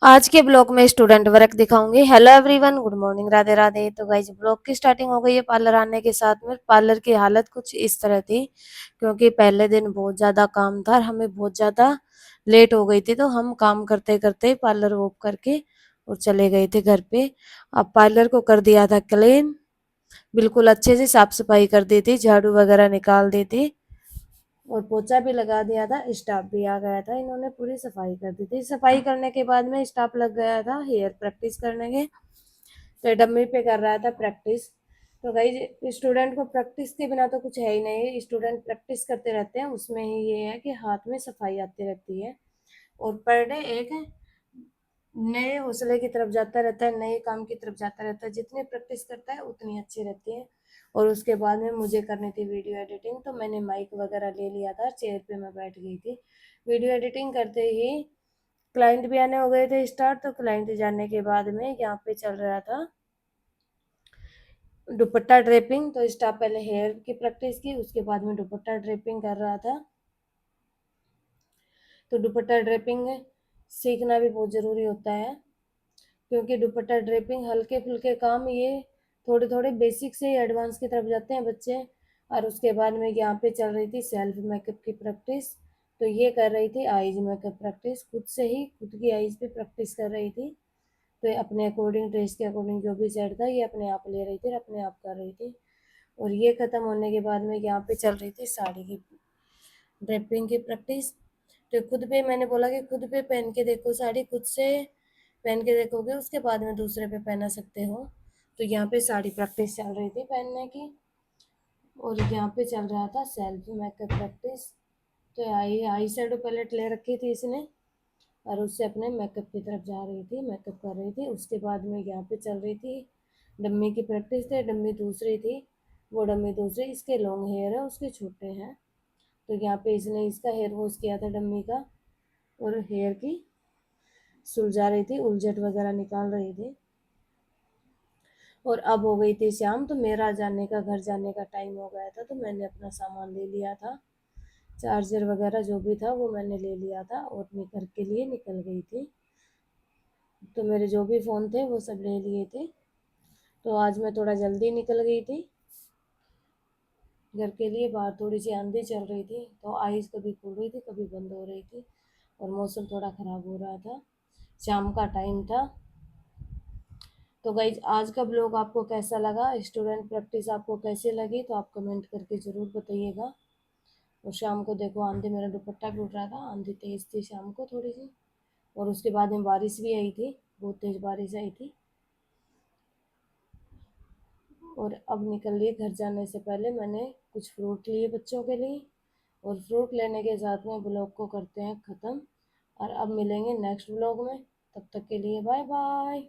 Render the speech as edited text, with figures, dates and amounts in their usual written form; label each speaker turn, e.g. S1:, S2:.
S1: आज के ब्लॉग में स्टूडेंट वर्क दिखाऊंगी। Hello everyone, good morning, Radhe Radhe. तो गाइज ब्लॉग की स्टार्टिंग हो गई है पार्लर आने के साथ में। पार्लर की हालत कुछ इस तरह थी क्योंकि पहले दिन बहुत ज़्यादा काम था और हमें बहुत ज़्यादा लेट हो गई थी, तो हम काम करते करते पार्लर वॉक करके और चले गए थे घर पे। अब पार्लर को कर दिया था क्लीन, बिल्कुल अच्छे से साफ सफाई कर दी थी, झाड़ू वगैरह निकाल दी थी और पोछा भी लगा दिया था। स्टाफ भी आ गया था, इन्होंने पूरी सफाई कर दी थी। सफाई करने के बाद में स्टाफ लग गया था हेयर प्रैक्टिस करने के, तो डम्मी पे कर रहा था प्रैक्टिस। तो भाई स्टूडेंट को प्रैक्टिस के बिना तो कुछ है ही नहीं, स्टूडेंट प्रैक्टिस करते रहते हैं, उसमें ही ये है कि हाथ में सफाई आती रहती है और पर डे एक नए हौसले की तरफ जाता रहता है, नए काम की तरफ जाता रहता है। जितनी प्रैक्टिस करता है उतनी अच्छी रहती है। और उसके बाद में मुझे करनी थी वीडियो एडिटिंग, तो मैंने माइक वगैरह ले लिया था, चेयर पे मैं बैठ गई थी। वीडियो एडिटिंग करते ही क्लाइंट भी आने हो गए थे स्टार्ट। तो क्लाइंट जाने के बाद में यहाँ पे चल रहा था दुपट्टा ड्रेपिंग। तो स्टाफ पहले हेयर की प्रैक्टिस की, उसके बाद में दुपट्टा ड्रेपिंग कर रहा था। तो दुपट्टा ड्रेपिंग सीखना भी बहुत ज़रूरी होता है क्योंकि दुपट्टा ड्रेपिंग हल्के फुल्के काम, ये थोड़े थोड़े बेसिक से ही एडवांस की तरफ जाते हैं बच्चे। और उसके बाद में यहाँ पे चल रही थी सेल्फ मेकअप की प्रैक्टिस। तो ये कर रही थी आईज मेकअप प्रैक्टिस, खुद से ही खुद की आईज पे प्रैक्टिस कर रही थी। तो ये अपने अकॉर्डिंग, ड्रेस के अकॉर्डिंग जो भी सेट था ये अपने आप ले रही थी और अपने आप कर रही थी। और ये ख़त्म होने के बाद में यहाँ पे चल रही थी साड़ी की ड्रेपिंग की प्रैक्टिस। तो खुद पे मैंने बोला कि खुद पे पहन के देखो साड़ी, खुद से पहन के देखोगे उसके बाद में दूसरे पे पहना सकते हो। तो यहाँ पे साड़ी प्रैक्टिस चल रही थी पहनने की और यहाँ पे चल रहा था सेल्फ मेकअप प्रैक्टिस। तो आई शेडो पैलेट ले रखी थी इसने और उससे अपने मेकअप की तरफ जा रही थी, मेकअप कर रही थी। उसके बाद में यहाँ पे चल रही थी डम्मी की प्रैक्टिस। थे डम्मी दूसरी थी, वो डम्मी दूसरी, इसके लॉन्ग हेयर है उसके छोटे हैं। तो यहाँ पे इसने इसका हेयर वॉश किया था डम्मी का और हेयर की सुलझा रही थी, उलझट वगैरह निकाल रही थी। और अब हो गई थी शाम, तो मेरा जाने का, घर जाने का टाइम हो गया था। तो मैंने अपना सामान ले लिया था, चार्जर वगैरह जो भी था वो मैंने ले लिया था और घर के लिए निकल गई थी। तो मेरे जो भी फ़ोन थे वो सब ले लिए थे। तो आज मैं थोड़ा जल्दी निकल गई थी घर के लिए। बाहर थोड़ी सी आंधी चल रही थी, तो आइज़ कभी खुल रही थी कभी बंद हो रही थी और मौसम थोड़ा ख़राब हो रहा था, शाम का टाइम था। तो गाइज आज का ब्लॉग आपको कैसा लगा, स्टूडेंट प्रैक्टिस आपको कैसे लगी, तो आप कमेंट करके ज़रूर बताइएगा। और शाम को देखो आंधी, मेरा दुपट्टा भी उठ रहा था, आंधी तेज़ थी शाम को थोड़ी सी। और उसके बाद में बारिश भी आई थी, बहुत तेज़ बारिश आई थी। और अब निकल लिए घर जाने से पहले मैंने कुछ फ्रूट लिए बच्चों के लिए और फ्रूट लेने के साथ में ब्लॉग को करते हैं ख़त्म। और अब मिलेंगे नेक्स्ट ब्लॉग में, तब तक के लिए बाय बाय।